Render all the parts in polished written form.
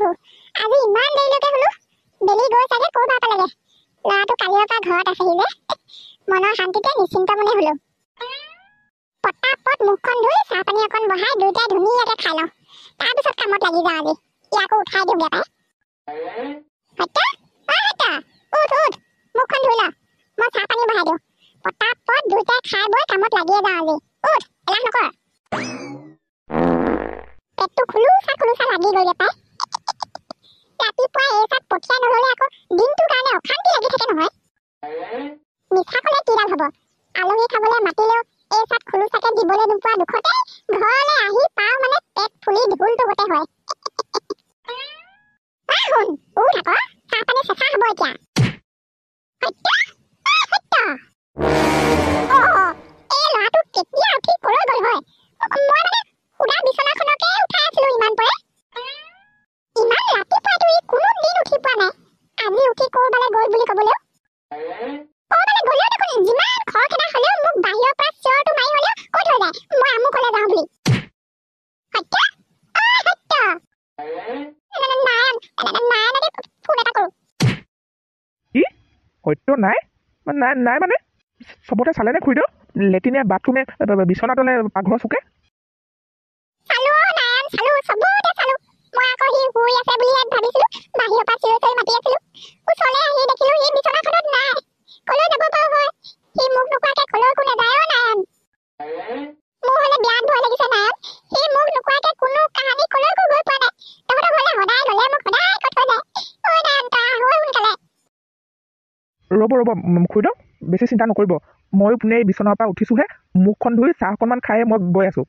প্ৰভু আজি ইমান দেৰিলৈকে শুলো বেলি গৈ চাগে ক'ৰবাৰ পালেগে ল'ৰাটো কালিৰ পৰা ঘৰত আছেহি যে মনৰ শান্তিতে নিশ্চিন্ত মনে হলো পটাপট মুখখন ধুই চাহ পানী অকণ বহাই দুইটাই ধুনীয়াকে খাই লওঁ তাৰপিছত কামত লাগি যাওঁ আজি ইয়াকো উঠাই দিওঁগে পাই সত্য উঠ মুখখন ধুই ল মই চাহ পানী বহাই দিওঁ পটাপট দুইটাই খাই বৈ কামত লাগিয়ে যাওঁ আজি উঠ এলাহ নকৰ পেটটো খুলুচা লাগি গ'লগে পাই ৰাতিপুৱা এই চাত পঠিয়াই নহ'লে আকৌ দিনটোৰ কাৰণে অশান্তি লাগি থাকে নহয় মিঠা ক'লে কিডাল হ'ব আলহী খাবলৈ মাতিলেও এই চাত খুলুচাকে দিবলৈ নোপোৱা দুখতে ঘৰলৈ আহি পাওঁ মানে পেট ফুলি ঢোলটো গোটেই হয় শুন উঠ আকৌ চাহ পানী চেঁচা হ'ব এতিয়া সত্য এই ল'ৰাটো কেতিয়া উঠি ক'লৈ গ'ল হয় মই মানে সুধা বিচনাখনকে উঠাই আছিলো ইমান পৰে ইমান ৰাতিপুৱাইতো ই কোনো দিন উঠি পোৱা নাই আজি উঠি ক'ৰবালৈ গ'ল বুলি ক'বলৈও ক'ৰবালৈ গ'লেও দেখোন যিমান খৰখেদা হ'লেও মোক বাহিৰৰ পৰা চিঞৰটো মাৰি হ'লেও কৈ থৈ যায় মই আমুকলৈ যাওঁ বুলি সত্য নাৰায়ণকে ফোন এটা কৰোঁ সত্য নাই নাই মানে চবতে চালেনে খুৰীদেউ লেট্ৰিনে বাথৰুমে বিচনা তলে পাকঘৰ চুকে চালো চবতে চালো মই আকৌ সি শুই আছে বুলি ভাবিছিলো বাহিৰৰ পৰা চিঞৰি চিঞৰি মাতি আছিলো ওচৰলৈ আহি দেখিলো সি বিচনাখনত নাই ক'লৈ যাব পাৰো হয় সি মোক নোকোৱাকে ক'লৈকো নাযায় নাৰায়ণ মোৰ হ'লে বিৰাট ভয় লাগিছে নাৰায়ণ সি মোক নোকোৱাকে কোনো কাহানি ক'লৈকো গৈ পোৱা নাই তহঁতৰ ঘৰলৈ সদায় গ'লে মোক সদায় কৈ থৈ যায় ঐ নাৰায়ণ তই আহ সোনকালে ৰ'ব খুৰীদেউ বেছি চিন্তা নকৰিব ময়ো পোনে বিচনাৰ পৰা উঠিছোহে মুখখন ধুই চাহ অকণমান খাই মই গৈ আছো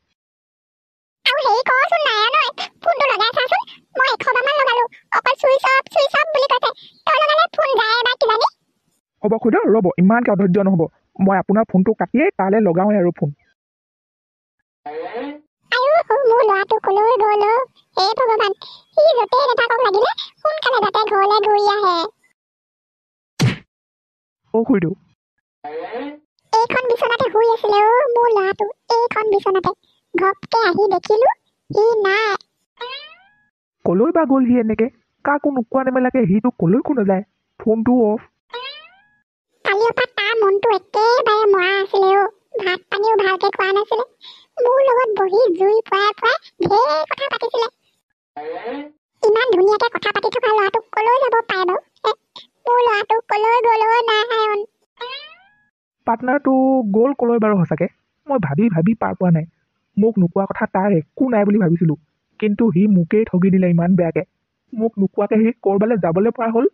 আৰু হেৰি কৰচোন নাৰায়ণ ফোনটো লগাই চাচোন মই 100বাৰমান লগালো অকল চুইচ অফ বুলি কৈছে তই লগালে ফোন যায় বা কিজানি হ'ব খুৰীদেউ ৰ'ব ইমানকৈ অধৈৰ্য নহ'ব মই আপোনাৰ ফোনটো কাটিয়েই তালৈ লগাওঁৱে আৰু ফোন মোৰ ল'ৰাটো ক'লৈ গ'ল হে ভগৱান সি য'তেই নাথাকক লাগিলে সোনকালে যাতে ঘৰলৈ ঘূৰি আহে খুৰীদেউ এইখন বিচনাতে শুই আছিলে মোৰ ল'ৰাটো এইখন বিচনাতে ঘপকে আহি দেখিলো সি নাই ক'লৈ বা গ'ল সি এনেকৈ কাকো নোকোৱা নেমেলাকে সিটো ক'লৈকো নাযায় ফোনটো অফ কালিৰ পৰা তাৰ মনটো একেবাৰে মৰা আছিলে ভাত পানীও ভালকে খোৱা নাছিলে মোৰ লগত বহি জুই ফুৱাই ঢেৰ কথা পাতিছিলে ইমান ধুনীয়াকে কথা পাতি থকা ল'ৰাটোক ক'লৈ যাব পাৰে বাৰু মোৰ ল'ৰাটো ক'লৈ গ'ল নাৰায়ণ পাৰ্টনাৰটো গ'ল ক'লৈ বাৰু সঁচাকৈ মই ভাবি পাৰ পোৱা নাই মোক নোকোৱা কথা তাৰ একো নাই বুলি ভাবিছিলোঁ কিন্তু সি মোকেই ঠগি দিলে ইমান বেয়াকৈ মোক নোকোৱাকৈ সি ক'ৰবালৈ যাবলৈ পৰা হ'ল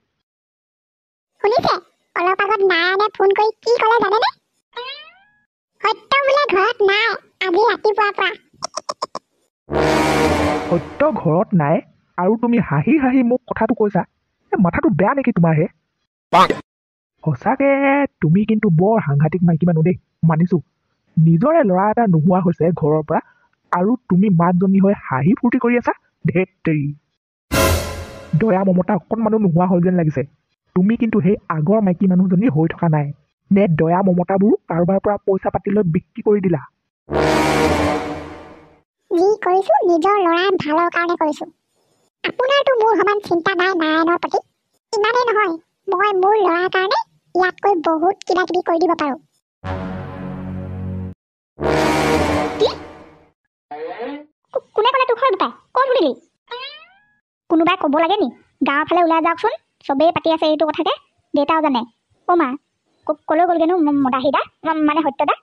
শুনিছে অলপ আগত নাৰায়ণে ফোন কৰি কি ক'লে জানেনে সত্য বোলে ঘৰত নাই আজি ৰাতিপুৱাৰ পৰা সত্য ঘৰত নাই আৰু তুমি হাঁহি মোক কথাটো কৈছা মাথাটো বেয়া নেকি তোমাৰহে সঁচাকৈ তুমি কিন্তু বৰ সাংঘাতিক মাইকী মানুহ দেই মানিছোঁ নিজৰে ল'ৰা এটা নোহোৱা হৈছে ঘৰৰ পৰা আৰু তুমি মাকজনী হৈ হাঁহি ফূৰ্তি কৰি আছা ধেত তেৰি দয়া মমতা অকণমানো নোহোৱা হ'ল যেন লাগিছে তুমি কিন্তু সেই আগৰ মাইকী মানুহজনী হৈ থকা নাই নে দয়া মমতাবোৰ কাৰোবাৰ পৰা পইচা পাতি লৈ বিক্ৰী কৰি দিলা যি কৰিছো নিজৰ ল'ৰাৰ ভালৰ কাৰণে কৰিছো আপোনাৰতো মোৰ সমান চিন্তা নাই নাৰায়ণৰ প্ৰতি ইমানেই নহয় মই মোৰ ল'ৰাৰ কাৰণে ইয়াতকৈ বহুত কিবা কিবি কৰি দিব পাৰো কোনে ক'লে তোক হয় বোপাই ক'ত শুনিলি কোনোবাই ক'ব লাগে নি গাঁৱৰ ফালে ওলাই যাওকচোন চবেই পাতি আছে এইটো কথাকে দেউতাও জানে মা ক'লৈ গ'লগেনো মদাহীদা মানে সত্যদা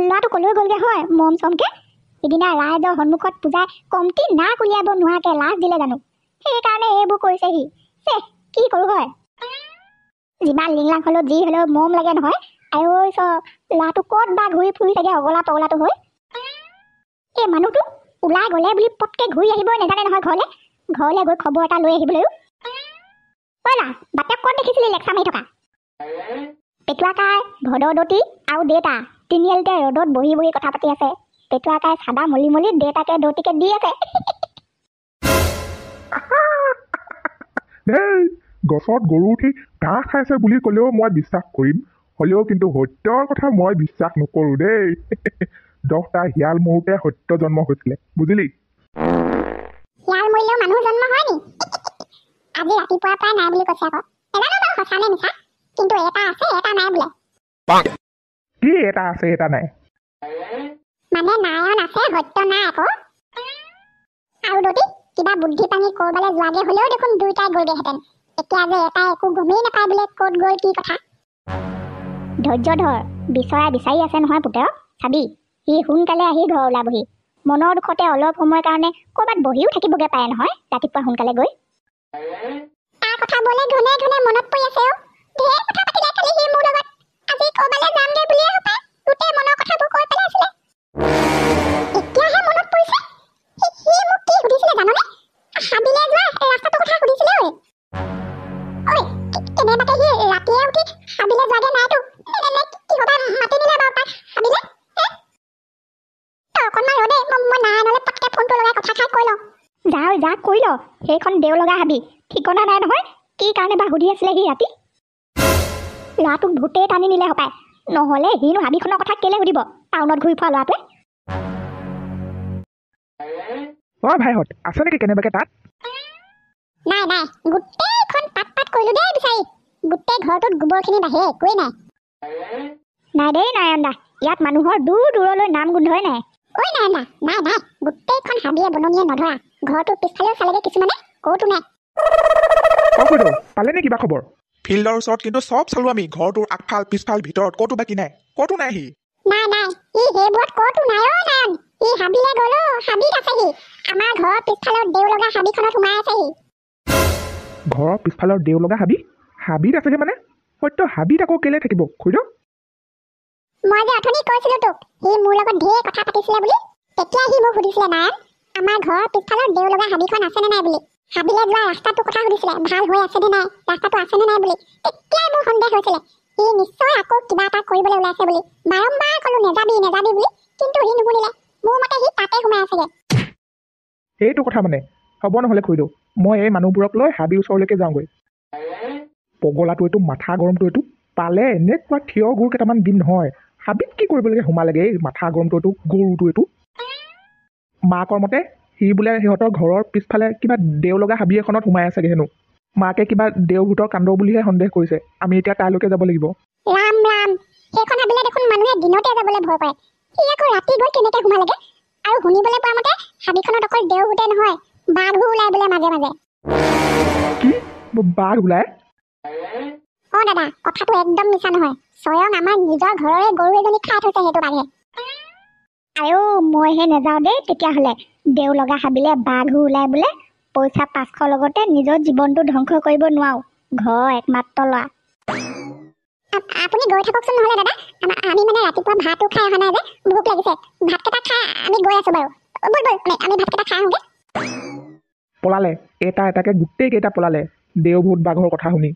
ল'ৰাটো ক'লৈ গ'লগে হয় মৰম চমকে সিদিনা ৰাইজৰ সন্মুখত পূজাই কমটি নাক উলিয়াব নোৱাৰাকে লাজ দিলে জানো সেইকাৰণে এইবোৰ কৰিছে সি কি কৰোঁ হয় যিমান লিংলাং হ'লেও যি হ'লেও মৰম লাগে নহয় ল'ৰাটো ক'ত বা ঘূৰি ফুৰি থাকে অগলা পগলাটো হৈ এই মানুহটো ওলাই গ'লে বুলি পটকে ঘূৰি আহিবই নাজানে নহয় ঘৰলৈ গৈ খবৰ এটা লৈ আহিবলৈও না বাপেক ক'ত দেখিছিলি লেকচা মাৰি থকা পেটুৱাকাই ভদদতী আৰু দেউতা তিনিআলিতে ৰ'দত বহি কথা পাতি আছে পেটুৱাকাই চাদা মলি দেউতাকে দতিকে দি আছে গছত গৰু উঠি ঘাঁহ খাইছে বুলি ক'লেও মই বিশ্বাস কৰিম হ'লেও কিন্তু সত্যৰ কথা মই বিশ্বাস নকৰোঁ দেই 10টা শিয়াল মৰোতে সত্য জন্ম হৈছিলে বুজিলি শিয়াল আজি ৰাতিপুৱাৰ পৰা নাই বুলি কৈছে আকৌ নেজানো বাৰু সঁচা নে মিছা কিন্তু এটা আছে এটা নাই বোলে কি এটা আছে এটা নাই মানে নায়ন আছে সত্য নাই আকৌ আৰু যদি কিবা বুদ্ধি পাঙি কৰবালে যোৱাগে হলেও দেখোন দুইটাই গ'লগেহেঁতেন এতিয়া যে এটা একো গমেই নাপায় বোলে ক'ত গ'ল কি কথা ধৈৰ্য ধৰ বিচৰা বিচাৰি আছে নহয় পুতেৰ চাবি সি সোনকালে আহি ঘৰ ওলাবহি মনৰ দুখতে অলপ সময়ৰ কাৰণে ক'ৰবাত বহিও থাকিবগে পাৰে নহয় ৰাতিপুৱা সোনকালে গৈ তাৰ কথা বোলে ঘনে ঘনে মনত পৰি আছে ঢেৰ কথা পাতিলে খালি সি মোৰ লগত আজি ক'বালে যামগে বুলিয়ে হপায় গোটেই মনৰ কথাবোৰ কৈ পেলাইছিলে এতিয়াহে মনত পৰিছে সি মোক কি সুধিছিলে জাননে হাবিলে যোৱা ৰাস্তাটোৰ কথা সুধিছিলে ঐ কেনেবাকে সি ৰাতিয়ে উঠি হাবিলে যোৱাগে নাইতো কি হবা মাতি নিলে বাৰু তাক হাবিলে অকণমান ৰ'দে মই নাৰায়ণলে পটকে ফোনটো লগাই কথা খাই কৈ লওঁ যা কৈ ল সেইখন দেও লগা হাবি ঠিকনা নাই নহয় কি কাৰণে বা সুধি আছিলে সি ৰাতি ল'ৰাটোক ভূতেই টানি নিলে হপায় নহ'লে সিনো হাবিখনৰ কথা কেলে সুধিব টাউনত ঘূৰি ফুৰা ল'ৰাটোৱে ভাইহঁত আছে নেকি কেনেবাকে তাত নাই গোটেইখন পাত কৰিলো দেই বিচাৰি গোটেই ঘৰটোত গোবৰখিনি বাহিৰে একোৱেই নাই দেই নাৰায়ণ দা ইয়াত মানুহৰ দূৰ দূৰলৈ নাম গোন্ধই নাই ঐ নাৰায়ণ দা নাই গোটেইখন হাবিয়ে বননিয়ে নধৰা ঘৰটোৰ পিছফালেও চালেগে কিছুমানে ক'তো নাই পালে নে কিবা খবৰ ফিল্ডৰ ওচৰত কিন্তু চব চালো আমি ঘৰটোৰ আগফাল পিছফাল ভিতৰত ক'তো বাকী নাই ক'তো নাই সি নাই ই সেইবোৰত ক'তো নাই নাৰায়ণ ই হাবিলে গ'লো হাবিত আছে সি আমাৰ ঘৰৰ পিছফালৰ দেও লগা হাবিখনত সোমাই আছে সি ঘৰৰ পিছফালৰ দেও লগা হাবিত আছেগে মানে সত্য হাবিত আকৌ কেলে থাকিব খুইদেউ মই যে অথনি কৈছিলো তোক সি মোৰ লগত ঢেৰ কথা পাতিছিলে বুলি তেতিয়া সি মোক সুধিছিলে নাৰায়ণ আমাৰ ঘৰৰ পিছফালৰ দেও লগা হাবিখন আছেনে নাই বুলি হাবিলে যোৱা ৰাস্তাটোৰ কথা সুধিছিলে ভাল হৈ আছেনে নাই ৰাস্তাটো আছেনে নাই বুলি তেতিয়াই মোৰ সন্দেহ হৈছিলে সি নিশ্চয় আকৌ কিবা এটা কৰিবলৈ ওলাইছে বুলি বাৰম্বাৰ ক'লো নেযাবি বুলি কিন্তু সি নুশুনিলে মোৰ মতে সি তাতে সোমাই আছেগে সেইটো কথা মানে হ'ব নহ'লে খুইদেউ মই এই মানুহবোৰক লৈ হাবিৰ ওচৰলৈকে যাওঁগৈ পগলাটো এইটো মাথা গৰমটো এইটো পালে এনেকুৱা থিয় গুৰ কেইটামান দিম নহয় হাবিত কি কৰিবলৈকে সোমালেগে এই মাথা গৰমটো এইটো গৰুটো এইটো মাকৰ মতে সি বোলে সিহঁতৰ ঘৰৰ পিছফালে কিবা দেও লগা হাবি এখনত সোমাই আছেগে হেনো মাকে কিবা দেওভূতৰ কাণ্ড বুলিহে সন্দেহ কৰিছে আমি এতিয়া তালৈকে যাব লাগিব ৰাম সেইখন হাবিলে দেখোন মানুহে দিনতে যাবলৈ ভয় পায় সি আকৌ ৰাতি গৈ কেনেকে সোমালেগে আৰু শুনিবলৈ পোৱা মতে হাবিখনত অকল দেওভূতে নহয় বাঘো ওলাই বোলে মাজে মাজে কি বাঘ ওলাই দাদা কথাটো একদম মিছা নহয় স্বয়ং আমাৰ নিজৰ ঘৰৰে গৰু এজনী খাই থৈছে সেইটো বাঘে আৰু মইহে নেযাওঁ দেই তেতিয়াহ'লে দেও লগা হাবিলে বাঘো ওলাই বোলে পইচা 500 লগতে নিজৰ জীৱনটো ধ্বংস কৰিব নোৱাৰো ঘৰ একমাত্ৰ ল'ৰা আপুনি গৈ থাককচোন নহ'লে দাদা আমি মানে ৰাতিপুৱা ভাতো খাই অহা নাই যে ভোক লাগিছে ভাতকেইটা খাই আমি গৈ আছো বাৰু বল আমি ভাতকেইটা খাই আহোঁগে পলালে এটাকে গোটেইকেইটা পলালে দেওভূত বাঘৰ কথা শুনি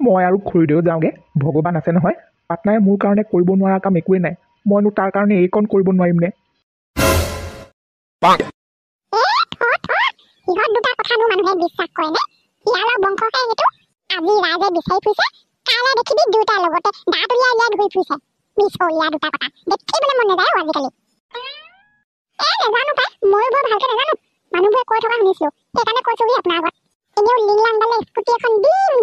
মই আৰু খুৰীদেউ যাওঁগে ভগৱান আছে নহয় পাটনাই মোৰ কাৰণে কৰিব নোৱাৰা কাম একোৱেই নাই মইনো তাৰ কাৰণে এইকণ কৰিব নোৱাৰিম নে ইহঁত দুটা কথানো মানুহে বিশ্বাস কৰে নে ইয়াৰ বংশকে সেইটো আজি ৰাইজে বিচাৰি ফুৰিছে কাইলৈ দেখিবি দুটাৰ লগতে দাঁত উলিয়াই ঘূৰি ফুৰিছে মিছলীয়া দুটা কথা দেখিবলৈ মন নাযায় আজিকালি নেজানো পাই ময়ো বৰ ভালকে নাজানো মানুহবোৰে কৈ থকা শুনিছিলো সেইকাৰণে কৈছো আপোনাৰ আগত এনেও লিংলাংডালে স্কুটি এখন দিম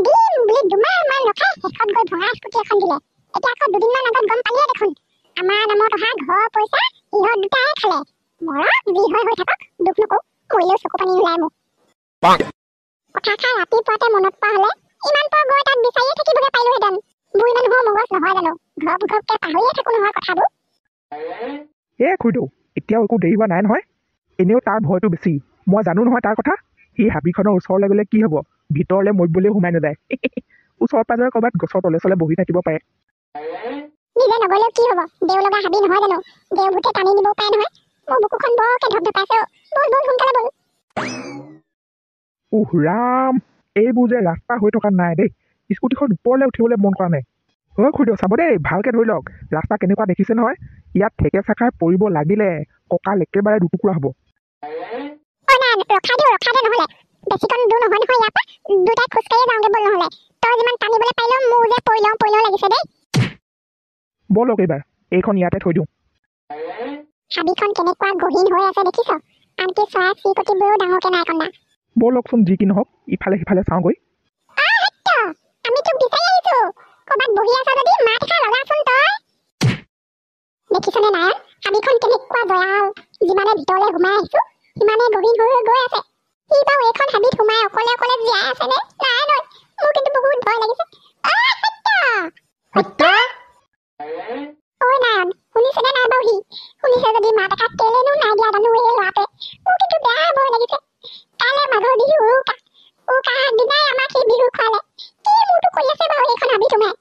বুলি দুমাহমান ৰখাই শেষত গৈ ভঙা স্কুটি এখন দিলে এতিয়া আকৌ দুদিনমান আগত গম পালিয়ে দেখোন আমাৰ নামত অহা ঘৰৰ পইচা ইহঁত দুটাই খালে মৰা যি হৈ থাকক দুখ নকৰো মৰিলেও চকু পানী ওলাই মোক কথা খাই ৰাতিপুৱাতে মনত পোৱা হ'লে ইমান পৰ গৈ তাত বিচাৰিয়ে থাকিবগে পাৰিলোহেঁতেন বুঢ়ী মানুহৰ মগজ নহয় জানো ঘপঘপকে পাহৰিয়ে থাকো নহয় কথাবোৰ খুইদেউ এতিয়াও একো দেৰি হোৱা নাই নহয় এনেও তাৰ ভয়টো বেছি মই জানো নহয় তাৰ কথা সি হাবিখনৰ ওচৰলৈ গ'লে কি হ'ব ভিতৰলৈ মৰিবলৈও সোমাই নাযায় ওচৰ পাজৰে ক'ৰবাত গছৰ তলে চলে বহি থাকিব পাৰে নিজে নগ'লেও কি হ'ব দেও লগা হাবি নহয় জানো দেওভূতে টানি নিব পাৰে নহয় মোৰ বুকুখন বৰকে ধপধপাইছে বল সোনকালে বল ৰাম এইবোৰ যে ৰাস্তা হৈ থকা নাই দেই স্কুটিখন ওপৰলৈ উঠিবলৈ মন কৰা নাই খুইদেউ চাব দেই ভালকে ধৰি লওক ৰাস্তা কেনেকুৱা দেখিছে নহয় ইয়াত ঠেকেচা খাই পৰিব লাগিলে কঁকাল একেবাৰে দুটুকুৰা হ'ব ৰখাই দিওঁ নহ'লে বেছিকণ দূৰ নহয় ইয়াৰ পৰা দুটাই খোজকাঢ়ি যাওঁগে বল নহ'লে তই যিমান টানিবলৈ পাৰিলেও মোৰ যে পৰি লওঁ লাগিছে দেই বলক এইবাৰ এইখন ইয়াতে থৈ দিওঁ হাবিখন কেনেকুৱা গহীন হৈ আছে দেখিছ আনকি চৰাই চিৰিকটিবোৰো ডাঙৰকে নাই কন্দা ব'লকচোন যি কি নহওক ইফালে সিফালে চাওঁগৈ। আমি তোক বিচাৰি আহিছো ক'ৰবাত বহি আছা যদি মাত এষাৰ লগাচোন তই দেখিছনে নাৰায়ণ হাবিখন কেনেকুৱা দয়াল যিমানে ভিতৰলৈ সোমাই আহিছো সিমানে গভীৰ হৈ গৈ আছে সি বাৰু এইখন হাবিত সোমাই অকলে অকলে জীয়াই আছেনে নাই নয় মোৰ কিন্তু বহুত ভয় লাগিছে সত্য ঐ নাৰায়ণ শুনিছেনে নাই বাৰু সি শুনিছে যদি মাত এষাৰ কেলেনো নাই দিয়া জানো এই ল'ৰাটোৱে মোৰ কিন্তু বেয়া ভয় লাগিছে কাইলৈ মাঘৰ বিহু উৰুকা আগদিনাই আমাক সি বিহু খুৱালে কি মোৰটো কৰি আছে বাৰু এইখন হাবিত সোমাই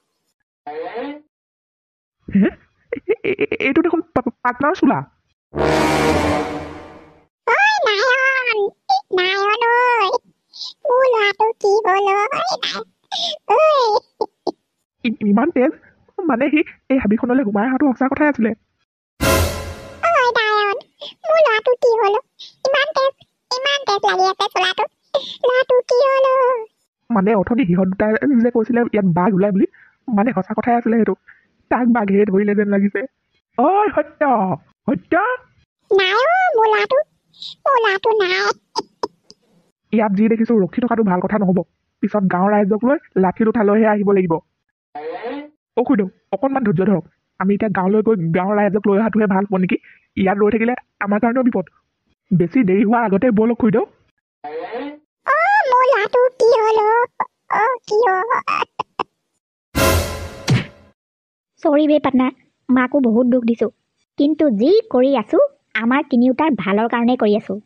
এইটো দেখোন পাৰ্টনাৰ চোলা। ঐ নাৰায়ণ নাৰায়ণ ঐ মোৰ ল'ৰাটো কি হ'ল ঐ ইমান তেজ মানে সি এই হাবিখনলৈ সোমাই অহাটো সঁচা কথাই আছিলে। ঐ নাৰায়ণ মোৰ ল'ৰাটো কি হ'ল ইমান তেজ লাগি আছে চোলাটো ল'ৰাটো কি হ'ল মানে অথনি সিহঁত দুটাই যে কৈছিলে ইয়াত বাঘ ওলাই বুলি মানে সঁচা কথাই আছিলে সেইটো তাক বাঘে ধৰিলে যেন লাগিছে। ঐ সত্য সত্য নাই মোৰ ল'ৰাটো নাই ইয়াত যি দেখিছো ৰখি থকাটো ভাল কথা নহ'ব পিছত গাঁৱৰ ৰাইজক লৈ লাঠি উঠালৈহে আহিব লাগিব। খুইদেউ অকণমান ধৈৰ্য ধৰক আমি এতিয়া গাঁৱলৈ গৈ গাঁৱৰ ৰাইজক লৈ অহাটোহে ভাল হ'ব নেকি ইয়াত ৰৈ থাকিলে আমাৰ কাৰণেও বিপদ বেছি দেৰি হোৱাৰ আগতে ব'লক খুইদেউ। মোৰ ল'ৰাটো কি হ'ল কি হ'ল চৰি বে পাটনা মাকো বহুত দুখ দিছোঁ কিন্তু যি কৰি আছোঁ আমাৰ তিনিওটাৰ ভালৰ কাৰণেই কৰি আছোঁ।